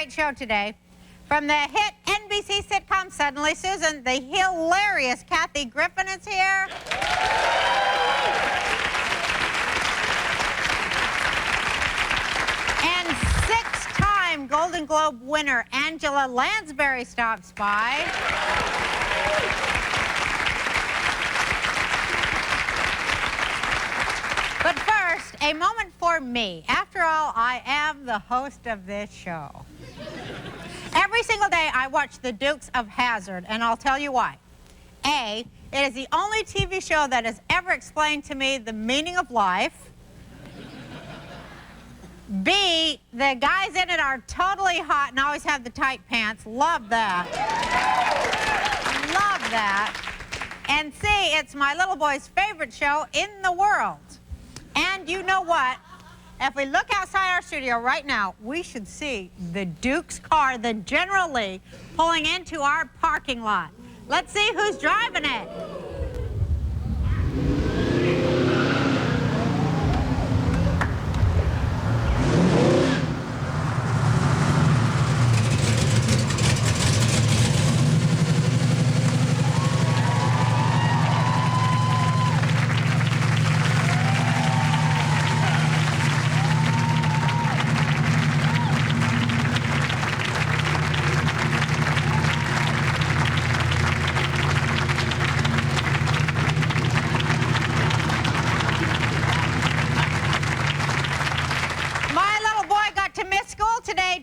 Show today. From the hit NBC sitcom Suddenly Susan, the hilarious Kathy Griffin is here. And six-time Golden Globe winner Angela Lansbury stops by. But first, a moment for me. After all, I am the host of this show. Every single day, I watch the Dukes of Hazzard, and I'll tell you why. A, it is the only TV show that has ever explained to me the meaning of life. B, the guys in it are totally hot and always have the tight pants. Love that. Love that. And C, it's my little boy's favorite show in the world. And you know what? If we look outside our studio right now, we should see the Duke's car, the General Lee, pulling into our parking lot. Let's see who's driving it.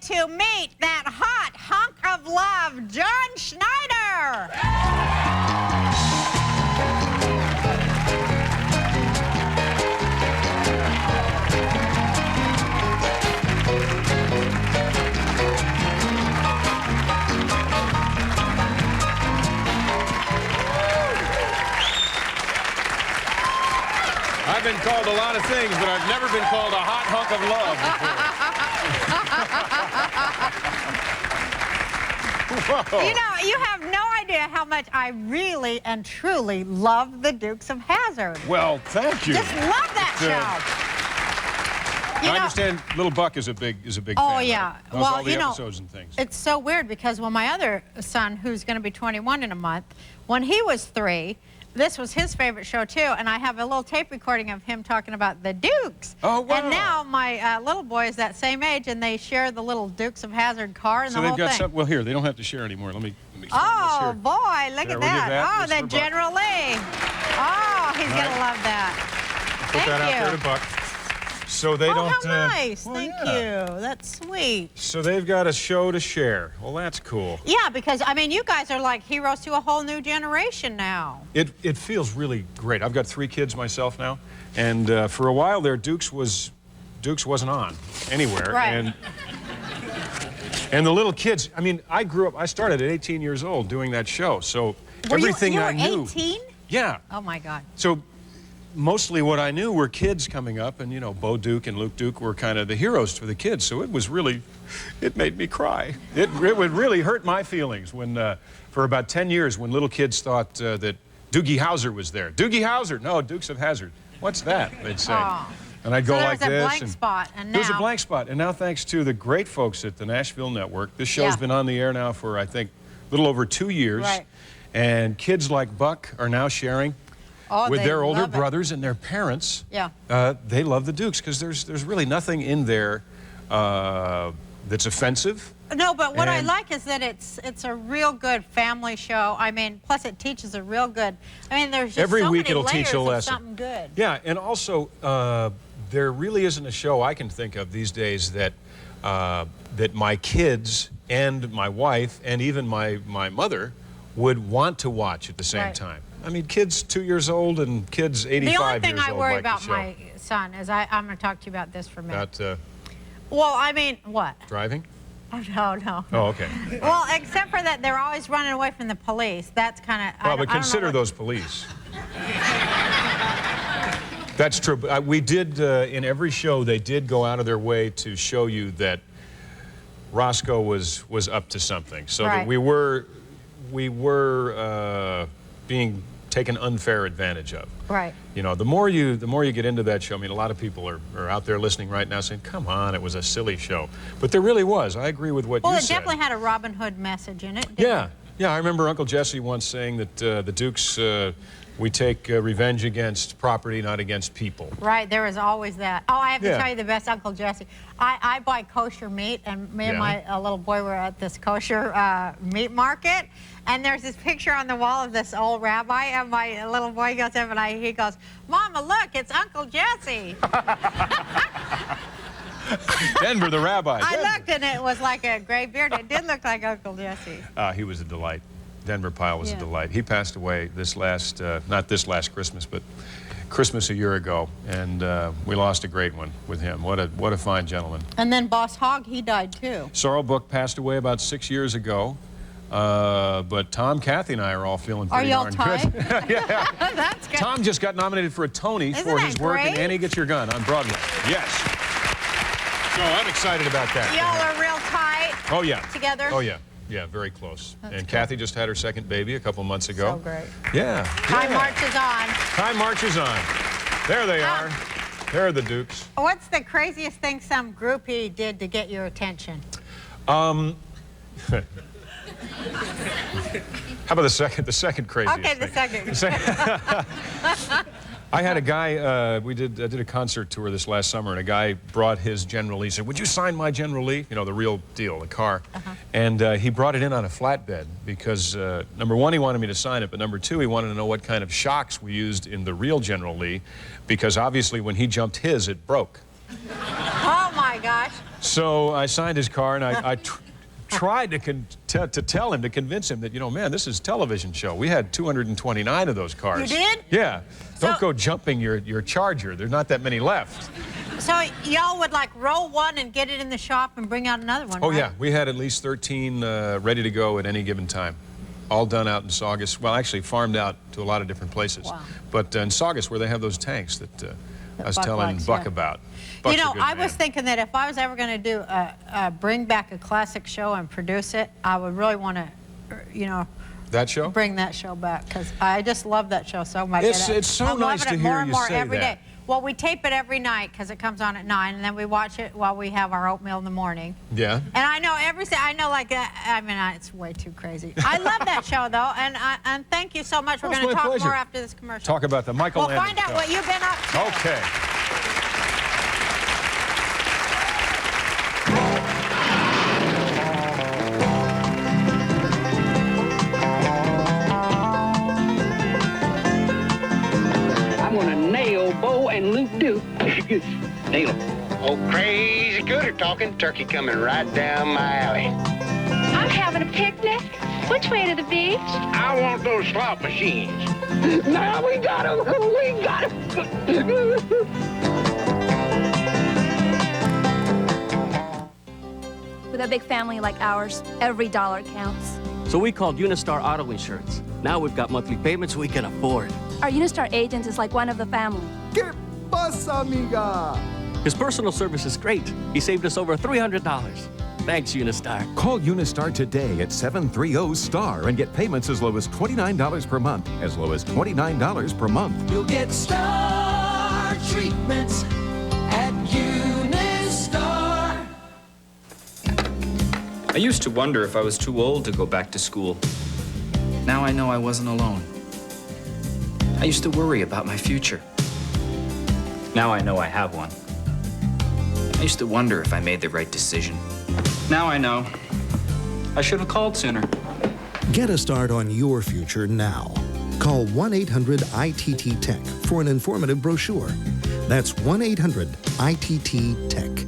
To meet that hot hunk of love, John Schneider. I've been called a lot of things, but I've never been called a hot hunk of love before. You know, you have no idea how much I really and truly love the Dukes of Hazzard. Well, thank you. Just love that show. I understand Little Buck is a big fan. Oh, yeah. Right? Well, all the you know, episodes and things. It's so weird because when my other son, who's going to be 21 in a month, when he was 3, this was his favorite show, too, and I have a little tape recording of him talking about the Dukes. Oh, wow. And now my little boy is that same age, and they share the little Dukes of Hazzard car and so the whole they've got thing. some, well, here, they don't have to share anymore. Let me Oh, boy, look there, at that. Oh, Mr. the Buck. General Lee. Oh, he's going to love that. Put that out there to Buck. So they don't... how nice. Well, Thank yeah. you. That's sweet. So they've got a show to share. Well, that's cool. Yeah, because, I mean, you guys are like heroes to a whole new generation now. It feels really great. I've got 3 kids myself now, and for a while there, Dukes wasn't on anywhere. Right. And the little kids, I mean, I started at 18 years old doing that show, so everything I knew... You were 18? Yeah. Oh, my God. So mostly what I knew were kids coming up, and, you know, Bo Duke and Luke Duke were kind of the heroes for the kids, so it was really, it made me cry. It would really hurt my feelings when, for about 10 years, when little kids thought that Doogie Howser was there. Doogie Howser? No, Dukes of Hazzard. What's that? They'd say. Oh. And I'd go like this. There was a blank spot, and now... There was a blank spot, and now thanks to the great folks at the Nashville Network, this show's been on the air now for, I think, a little over 2 years. Right. And kids like Buck are now sharing with their older brothers and their parents. Yeah. They love the Dukes because there's really nothing in there that's offensive. No, but what I like is that it's a real good family show. I mean, plus it teaches a real good... I mean, there's just every so week many it'll layers teach a of lesson. something good. Yeah, and also there really isn't a show I can think of these days that that my kids and my wife and even my mother would want to watch at the same time. I mean, kids 2 years old and kids 85 years old. The only thing I worry like about my son is I'm going to talk to you about this for a minute. About, well, I mean, what? driving? Oh, no. Oh, okay. Well, except for that they're always running away from the police. That's kind of... Well, but consider those police. That's true. We did, in every show, they did go out of their way to show you that Roscoe was up to something. So that we were being taken unfair advantage of. Right. You know, the more you get into that show, I mean, a lot of people are out there listening right now saying, come on, it was a silly show. But there really was. I agree with what you said. Well, it definitely had a Robin Hood message in it, didn't Yeah. it? Yeah, I remember Uncle Jesse once saying that the Dukes, we take revenge against property, not against people. Right, there was always that. Oh, I have to tell you the best Uncle Jesse. I buy kosher meat, and me and my little boy were at this kosher meat market, and there's this picture on the wall of this old rabbi, and my little boy goes up, and he goes, Mama, look, it's Uncle Jesse. Denver, the rabbi. I looked, and it was like a gray beard. It did look like Uncle Jesse. He was a delight. Denver Pyle was a delight. He passed away this last, not this last Christmas, but Christmas a year ago, and we lost a great one with him. What a fine gentleman. And then Boss Hogg, he died too. Sorrel Book passed away about 6 years ago, but Tom, Kathy, and I are all feeling pretty darn good. Are you all tied? Yeah. That's good. Tom just got nominated for a Tony for his work in Annie Get Your Gun on Broadway. Yes. So I'm excited about that. Y'all are real tight. Oh, yeah. Together? Oh, yeah. Yeah, very close. That's and cool. Kathy just had her second baby a couple months ago. So great. Yeah. Time marches on. Time marches on. There they are. There are the Dukes. What's the craziest thing some groupie did to get your attention? How about the second craziest Okay, thing? the second. I had a guy, I did a concert tour this last summer, and a guy brought his General Lee. He said, would you sign my General Lee? You know, the real deal, the car. And he brought it in on a flatbed because, number one, he wanted me to sign it, but number two, he wanted to know what kind of shocks we used in the real General Lee, because obviously when he jumped his, it broke. Oh, my gosh. So I signed his car, and I tried to tell him, to convince him that, you know, man, this is a television show. We had 229 of those cars. You did? Yeah. Don't go jumping your Charger. There's not that many left. So y'all would like roll one and get it in the shop and bring out another one, Oh, right? yeah. We had at least 13 ready to go at any given time. All done out in Saugus. Well, actually farmed out to a lot of different places. Wow. But in Saugus, where they have those tanks that I was telling Buck about. You know, I was thinking that if I was ever going to do bring back a classic show and produce it, I would really want to, you know, that show? Bring that show back, because I just love that show so much. It's so nice to hear you say every that. day. Well, we tape it every night because it comes on at 9, and then we watch it while we have our oatmeal in the morning. Yeah. And I know like I mean, it's way too crazy. I love that show though, and thank you so much. We're going to talk more after this commercial. Talk about the Michael Landon We'll find out what you've been up to. Okay. And Luke Duke. Nail him. Oh, crazy gooder talking. Turkey coming right down my alley. I'm having a picnic. Which way to the beach? I want those slot machines. Now we got them. We got them. With a big family like ours, every dollar counts. So we called Unistar Auto Insurance. Now we've got monthly payments we can afford. Our Unistar agent is like one of the family. ¿Qué pasa, amiga? His personal service is great. He saved us over $300. Thanks, Unistar. Call Unistar today at 730-STAR and get payments as low as $29 per month. As low as $29 per month. You'll get star treatments at Unistar. I used to wonder if I was too old to go back to school. Now I know I wasn't alone. I used to worry about my future. Now I know I have one. I used to wonder if I made the right decision. Now I know. I should have called sooner. Get a start on your future now. Call 1-800-ITT-TECH for an informative brochure. That's 1-800-ITT-TECH.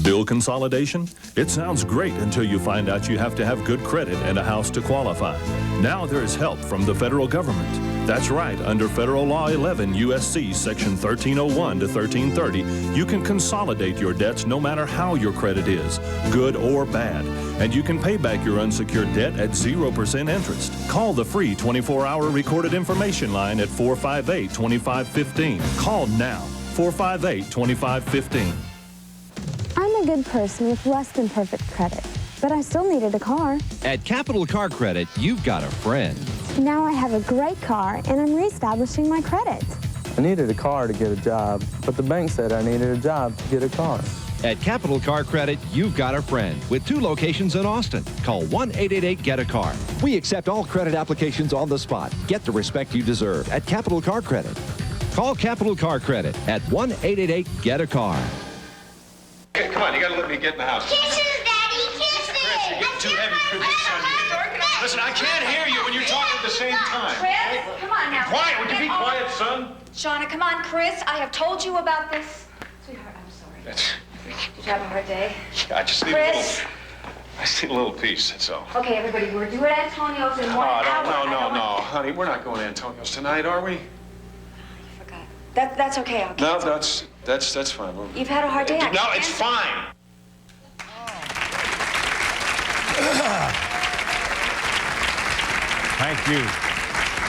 Bill consolidation? It sounds great until you find out you have to have good credit and a house to qualify. Now there is help from the federal government. That's right, under Federal Law 11 U.S.C. Section 1301 to 1330, you can consolidate your debts no matter how your credit is, good or bad. And you can pay back your unsecured debt at 0% interest. Call the free 24-hour recorded information line at 458-2515. Call now, 458-2515. I'm a good person with less than perfect credit, but I still needed a car. At Capital Car Credit, you've got a friend. Now I have a great car, and I'm reestablishing my credit. I needed a car to get a job, but the bank said I needed a job to get a car. At Capital Car Credit, you've got a friend with 2 locations in Austin. Call 1-888-GET-A-CAR. We accept all credit applications on the spot. Get the respect you deserve at Capital Car Credit. Call Capital Car Credit at 1-888-GET-A-CAR. Okay, come on, you gotta let me get in the house. Kisses, Daddy, kisses! Chris, you're getting too heavy for this, son. Listen, I can't hear you when you're talking at the same time. Chris, come on now. Quiet, would you be quiet, son? Shauna, come on, Chris. I have told you about this. Sweetheart, I'm sorry. Did you have a hard day? Yeah, I just need Chris. I just need a little peace, that's all. Okay, everybody, we're due at Antonio's in 1 hour. No, honey, we're not going to Antonio's tonight, are we? I forgot. That's okay. I'll No, that's fine. You've had a hard day. No, it's fine. Thank you.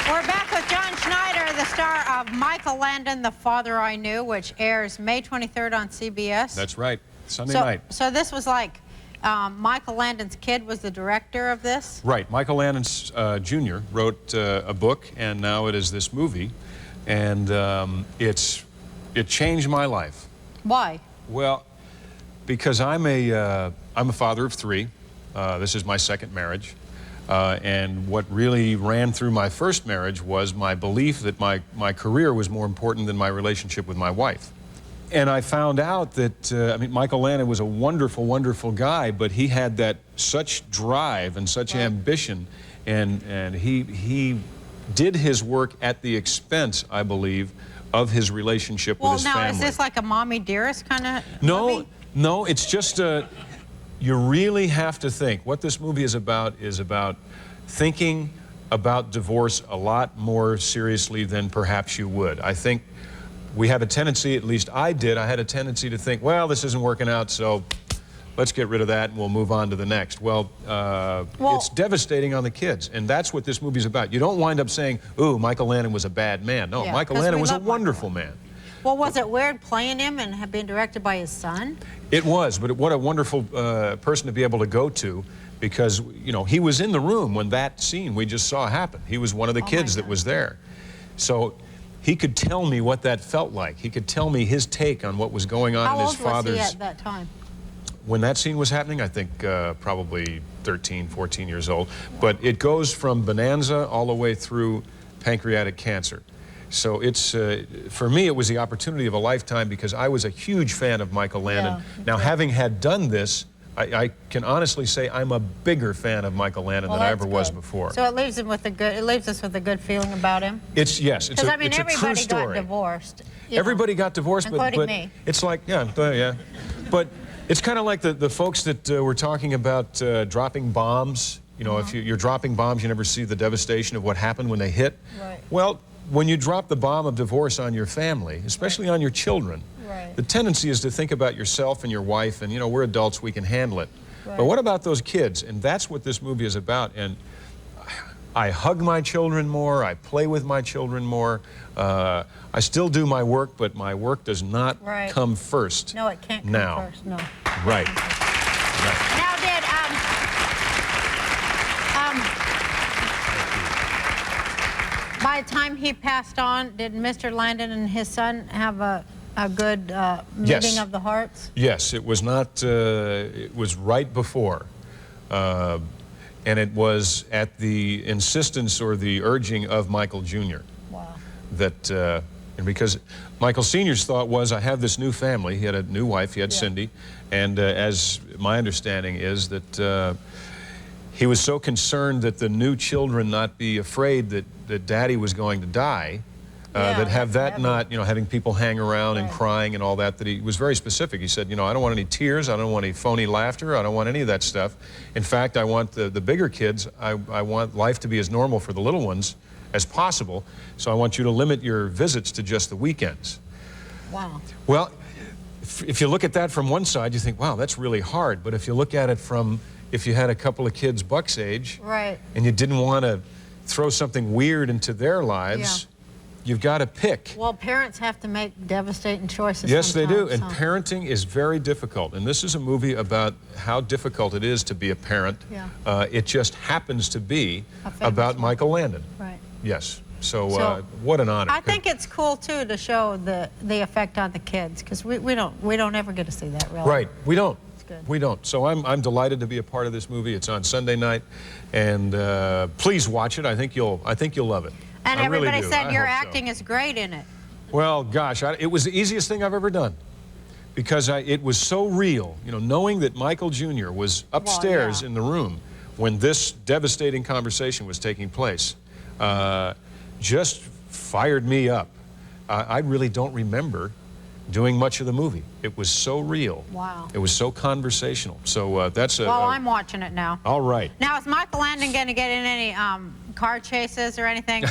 We're back with John Schneider, the star of Michael Landon, The Father I Knew, which airs May 23rd on CBS. That's right, Sunday night. So this was like Michael Landon's kid was the director of this? Right, Michael Landon Jr. wrote a book, and now it is this movie, and it changed my life. Why? Well, because I'm a father of 3. This is my second marriage. And what really ran through my first marriage was my belief that my career was more important than my relationship with my wife. And I found out that, I mean, Michael Landon was a wonderful, wonderful guy, but he had that such drive and such ambition, and he did his work at the expense, I believe, of his relationship with his family. Well, now, is this like a mommy dearest kind of movie? No, it's just you really have to think. What this movie is about thinking about divorce a lot more seriously than perhaps you would. I think we have a tendency, at least I did, I had a tendency to think, well, this isn't working out, so let's get rid of that and we'll move on to the next. Well, it's devastating on the kids, and that's what this movie's about. You don't wind up saying, ooh, Michael Landon was a bad man. No, Michael Landon was a wonderful man. Well, was it weird playing him and being directed by his son? It was, but what a wonderful person to be able to go to, because, you know, he was in the room when that scene we just saw happen. He was one of the kids that was there. So he could tell me what that felt like. He could tell me his take on what was going on in his father's... How old was he at that time? When that scene was happening, I think probably 13, 14 years old. But it goes from Bonanza all the way through pancreatic cancer. So it's, for me, it was the opportunity of a lifetime because I was a huge fan of Michael Landon. Now, having had done this, I can honestly say I'm a bigger fan of Michael Landon than I ever was before. So it leaves him with it leaves us with a good feeling about him. It's a true story. Because I mean, everybody got divorced. Everybody got divorced, including me. It's like, yeah. But it's kind of like the folks that were talking about dropping bombs. You know, if you're dropping bombs, you never see the devastation of what happened when they hit. Right. Well, when you drop the bomb of divorce on your family, especially on your children, the tendency is to think about yourself and your wife, and, you know, we're adults, we can handle it. But what about those kids? And that's what this movie is about. And I hug my children more, I play with my children more. I still do my work, but my work does not come first. No, it can't come first, no. Right. Now, by the time he passed on, did Mr. Landon and his son have a good meeting of the hearts? Yes, it was not, it was right before. And it was at the insistence or the urging of Michael Jr. Wow. That, and because Michael Sr.'s thought was, I have this new family. He had a new wife, he had Cindy, and as my understanding is that he was so concerned that the new children not be afraid that Daddy was going to die, that have that not, having people hang around and crying and all that, that he was very specific. He said, I don't want any tears, I don't want any phony laughter, I don't want any of that stuff. In fact, I want the bigger kids, I want life to be as normal for the little ones as possible, so I want you to limit your visits to just the weekends. Wow. Well, if you look at that from one side, you think, wow, that's really hard. But if you look at it from, if you had a couple of kids Buck's age, and you didn't want to throw something weird into their lives, you've got to pick. Well, parents have to make devastating choices. Yes, they do. And parenting is very difficult. And this is a movie about how difficult it is to be a parent. It just happens to be about Michael Landon. Right. Yes. So what an honor. I think it's cool too to show the effect on the kids, because we don't ever get to see that, really. Right. We don't. It's good. We don't. So I'm delighted to be a part of this movie. It's on Sunday night, and please watch it. I think you'll love it. And I everybody really do. said I your hope so. acting is great in it. Well, gosh, it was the easiest thing I've ever done, because it was so real. Knowing that Michael Jr. was upstairs in the room when this devastating conversation was taking place, just fired me up. I really don't remember doing much of the movie. It was so real. Wow. It was so conversational. So that's a... Well, I'm watching it now. All right. Now, is Michael Landon going to get in any car chases or anything?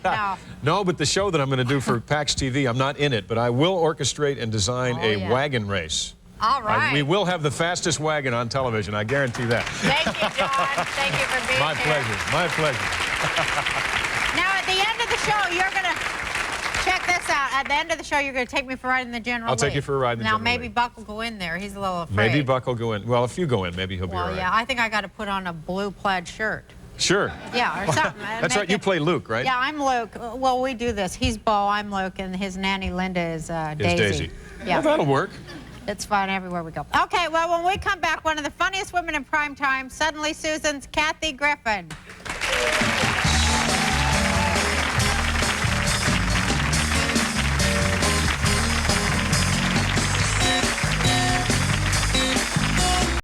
No. No, but the show that I'm going to do for PAX TV, I'm not in it, but I will orchestrate and design a wagon race. All right. We will have the fastest wagon on television, I guarantee that. Thank you, John. Thank you for being My here. pleasure. My pleasure. Now, at the end of the show, you're going to check this out. At the end of the show, you're going to take me for a ride in the General I'll take Lee. you for a ride in the General Now, maybe Lee. Buck will go in there. He's a little afraid. Maybe Buck will go in. Well, if you go in, maybe he'll be all right. Yeah, I think I got to put on a blue plaid shirt. Sure. Yeah, or something. That's right. You play Luke, right? Yeah, I'm Luke. Well, we do this. He's Bo, I'm Luke, and his nanny Linda is Daisy. Yeah. Well, that'll work. It's fun everywhere we go. Okay, well, when we come back, one of the funniest women in prime time, Suddenly Susan's Kathy Griffin.